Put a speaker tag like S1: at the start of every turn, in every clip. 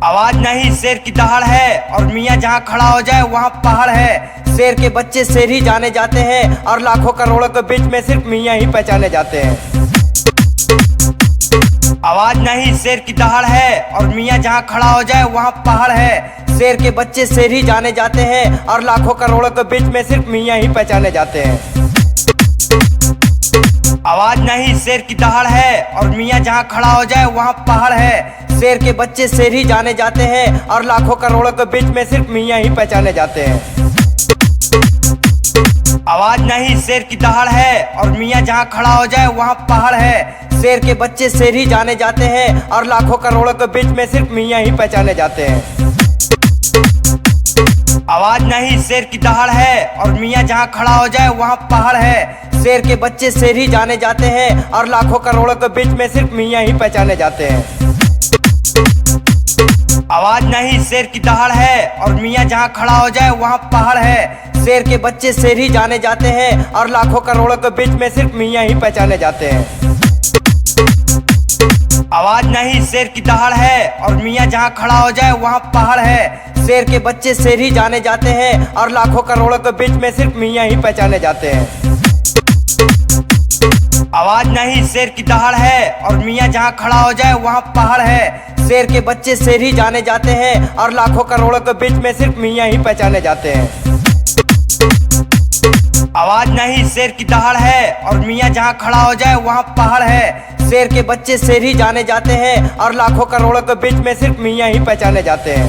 S1: आवाज नहीं शेर की दहाड़ है और मियाँ जहाँ खड़ा हो जाए वहाँ पहाड़ है। शेर के बच्चे शेर ही जाने जाते हैं और लाखों करोड़ों के बीच में सिर्फ मियाँ ही पहचाने जाते हैं। आवाज नहीं शेर की दहाड़ है और मियाँ जहाँ खड़ा हो जाए वहाँ पहाड़ है। शेर के बच्चे शेर ही जाने जाते हैं और लाखों करोड़ों के बीच में सिर्फ मियाँ ही पहचाने जाते हैं। आवाज नहीं शेर की दहाड़ है और मियाँ जहाँ खड़ा हो जाए वहाँ पहाड़ है। शेर के बच्चे शेर ही जाने जाते हैं और लाखों करोड़ों के बीच में सिर्फ मियाँ ही पहचाने जाते हैं। आवाज नहीं शेर की दहाड़ है और मियाँ जहाँ खड़ा हो जाए वहाँ पहाड़ है। शेर के बच्चे शेर ही जाने जाते हैं और लाखों करोड़ों के बीच में सिर्फ मियाँ ही पहचाने जाते हैं। आवाज नहीं शेर की दहाड़ है और मियाँ जहाँ खड़ा हो जाए वहाँ पहाड़ है। शेर के बच्चे शेर ही जाने जाते हैं और लाखों करोड़ों के बीच में सिर्फ मियाँ ही पहचाने जाते हैं। आवाज नहीं शेर की दहाड़ है और मियाँ जहाँ खड़ा हो जाए वहाँ पहाड़ है। शेर के बच्चे शेर ही जाने जाते हैं और लाखों करोड़ों के बीच में सिर्फ मियाँ ही पहचाने जाते हैं। आवाज नहीं शेर की दहाड़ है और मियाँ जहाँ खड़ा हो जाए वहाँ पहाड़ है। शेर के बच्चे शेर ही जाने जाते हैं और लाखों करोड़ों के बीच में सिर्फ मियाँ ही पहचाने जाते हैं। आवाज नहीं शेर की दहाड़ है और मियाँ जहाँ खड़ा हो जाए वहाँ पहाड़ है। शेर के बच्चे शेर ही जाने जाते हैं और लाखों करोड़ों के बीच में सिर्फ मियाँ ही पहचाने जाते हैं। आवाज नहीं शेर की दहाड़ है और मियाँ जहाँ खड़ा हो जाए वहाँ पहाड़ है। शेर के बच्चे शेर ही जाने जाते हैं और लाखों करोड़ों के बीच में सिर्फ मियाँ ही पहचाने जाते हैं।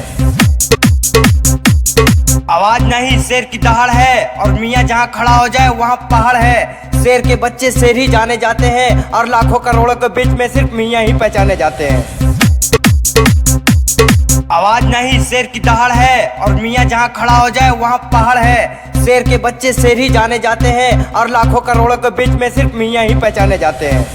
S1: आवाज नहीं शेर की दहाड़ है और मियाँ जहाँ खड़ा हो जाए वहाँ पहाड़ है। शेर के बच्चे शेर ही जाने जाते हैं और लाखों करोड़ों के बीच में सिर्फ मियाँ ही पहचाने जाते हैं। आवाज नहीं शेर की दहाड़ है और मियाँ जहाँ खड़ा हो जाए वहाँ पहाड़ है। शेर के बच्चे शेर ही जाने जाते हैं और लाखों करोड़ों के बीच में सिर्फ मियाँ ही पहचाने जाते हैं।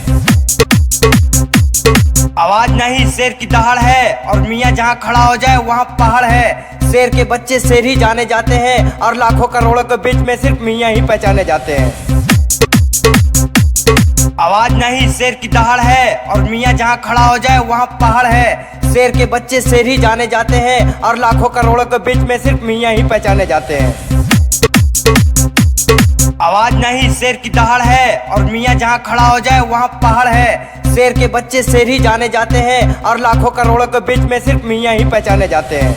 S1: आवाज नहीं शेर की दहाड़ है और मियाँ जहाँ खड़ा हो जाए वहाँ पहाड़ है। शेर के बच्चे शेर ही जाने जाते हैं और लाखों करोड़ों के बीच में सिर्फ मियाँ ही पहचाने जाते हैं। आवाज नहीं शेर की दहाड़ है और मियाँ जहाँ खड़ा हो जाए वहाँ पहाड़ है। शेर के बच्चे शेर ही जाने जाते हैं और लाखों करोड़ों के बीच में सिर्फ मियाँ ही पहचाने जाते हैं। आवाज नहीं शेर की दहाड़ है और मियाँ जहाँ खड़ा हो जाए वहाँ पहाड़ है। शेर के बच्चे शेर ही जाने जाते हैं और लाखों करोड़ों के बीच में सिर्फ मियाँ ही पहचाने जाते हैं।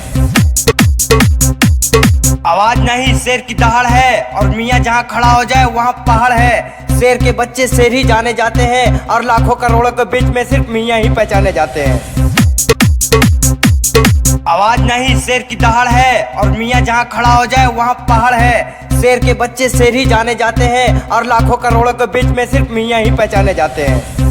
S1: आवाज नहीं शेर की दहाड़ है और मियाँ जहाँ खड़ा हो जाए वहाँ पहाड़ है। शेर के बच्चे शेर ही जाने जाते हैं और लाखों करोड़ों के बीच में सिर्फ मियाँ ही पहचाने जाते हैं। आवाज नहीं शेर की दहाड़ है और मियाँ जहाँ खड़ा हो जाए वहाँ पहाड़ है। शेर के बच्चे शेर ही जाने जाते हैं और लाखों करोड़ों के बीच में सिर्फ मियाँ ही पहचाने जाते हैं।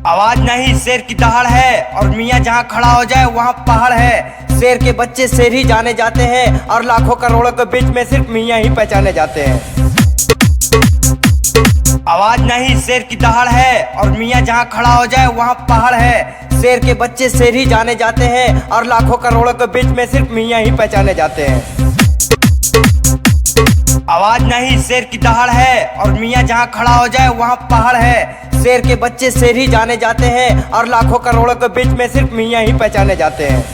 S1: आवाज नहीं शेर की दहाड़ है और मियाँ जहाँ खड़ा हो जाए वहाँ पहाड़ है। शेर के बच्चे शेर ही जाने जाते हैं और लाखों करोड़ों के बीच में सिर्फ मियाँ ही पहचाने जाते हैं। आवाज नहीं शेर की दहाड़ है और मियाँ जहाँ खड़ा हो जाए वहाँ पहाड़ है। शेर के बच्चे शेर ही जाने जाते हैं और लाखों करोड़ों के बीच में सिर्फ मियाँ ही पहचाने जाते हैं। आवाज नहीं शेर की दहाड़ है और मियाँ जहाँ खड़ा हो जाए वहाँ पहाड़ है। शेर के बच्चे शेर ही जाने जाते हैं और लाखों करोड़ों के बीच में सिर्फ मियाँ ही पहचाने जाते हैं।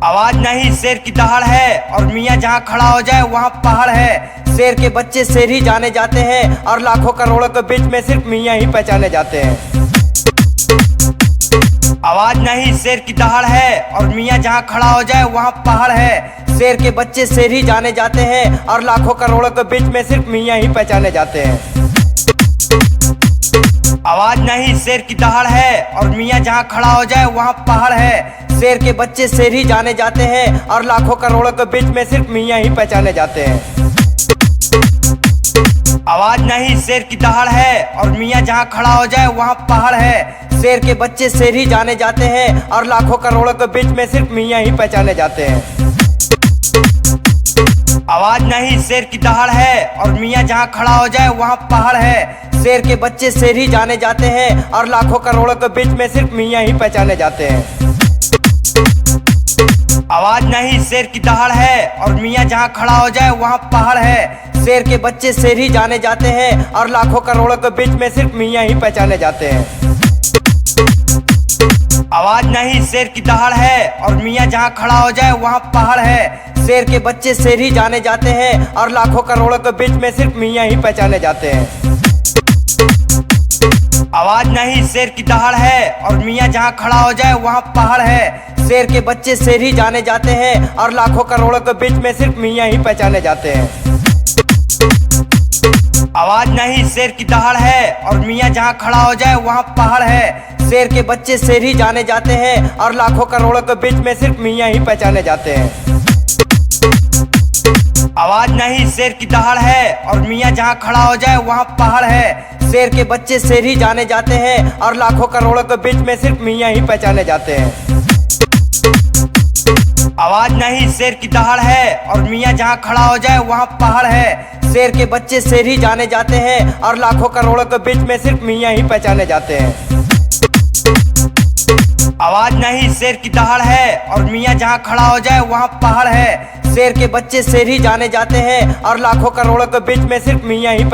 S1: आवाज नहीं शेर की दहाड़ है और मियाँ जहाँ खड़ा हो जाए वहाँ पहाड़ है। शेर के बच्चे शेर ही जाने जाते हैं और लाखों करोड़ों के बीच में सिर्फ मियाँ ही पहचाने जाते हैं। आवाज नहीं शेर की दहाड़ है और मियाँ जहाँ खड़ा हो जाए वहाँ पहाड़ है। शेर के बच्चे शेर ही जाने जाते हैं और लाखों करोड़ों के बीच में सिर्फ मियाँ ही पहचाने जाते हैं। आवाज नहीं शेर की दहाड़ है और मियाँ जहाँ खड़ा हो जाए वहाँ पहाड़ है। शेर के बच्चे शेर ही जाने जाते हैं और लाखों करोड़ों के बीच में सिर्फ मियाँ ही पहचाने जाते हैं। आवाज नहीं शेर की दहाड़ है और मियाँ जहाँ खड़ा हो जाए वहाँ पहाड़ है। शेर के बच्चे शेर ही जाने जाते हैं और लाखों करोड़ों के बीच में सिर्फ मियाँ ही पहचाने जाते हैं। आवाज नहीं शेर की दहाड़ है और मियाँ जहाँ खड़ा हो जाए वहाँ पहाड़ है। शेर के बच्चे शेर ही जाने जाते हैं और लाखों करोड़ों के बीच में सिर्फ मियाँ ही पहचाने जाते हैं। आवाज नहीं शेर की दहाड़ है और मियाँ जहाँ खड़ा हो जाए वहाँ पहाड़ है। शेर के बच्चे शेर ही जाने जाते हैं और लाखों करोड़ों के बीच में सिर्फ मियाँ ही पहचाने जाते हैं। आवाज नहीं शेर की दहाड़ है, और मियाँ जहाँ खड़ा हो जाए वहाँ पहाड़ है। शेर के बच्चे शेर ही जाने जाते हैं, और लाखों करोड़ों के बीच में सिर्फ मियाँ ही पहचाने जाते हैं। आवाज नहीं शेर की दहाड़ है, और मियाँ जहाँ खड़ा हो जाए वहाँ पहाड़ है। शेर के बच्चे शेर ही जाने जाते हैं, और लाखों करोड़ों के बीच में सिर्फ मियाँ ही पहचाने जाते हैं। आवाज नहीं शेर की दहाड़ है, और मियाँ जहाँ खड़ा हो जाए वहाँ पहाड़ है। शेर के बच्चे शेर ही जाने जाते हैं, और लाखों करोड़ों के बीच में सिर्फ मियाँ ही पहचाने जाते हैं। आवाज नहीं शेर की दहाड़ है, और मियाँ जहाँ खड़ा हो जाए वहाँ पहाड़ है। शेर के बच्चे शेर ही जाने जाते हैं, और लाखों करोड़ों के बीच में सिर्फ मियाँ ही पहचाने जाते हैं। आवाज नहीं शेर की दहाड़ है, और मियाँ जहाँ खड़ा हो जाए वहाँ पहाड़ है। शेर के बच्चे शेर ही जाने जाते हैं, और लाखों करोड़ों के बीच में सिर्फ मियाँ ही पहचाने जाते हैं। आवाज नहीं शेर की दहाड़ है, और मियाँ जहाँ खड़ा हो जाए वहाँ पहाड़ है। शेर के बच्चे शेर ही जाने जाते हैं, और लाखों करोड़ों के बीच में सिर्फ मियाँ ही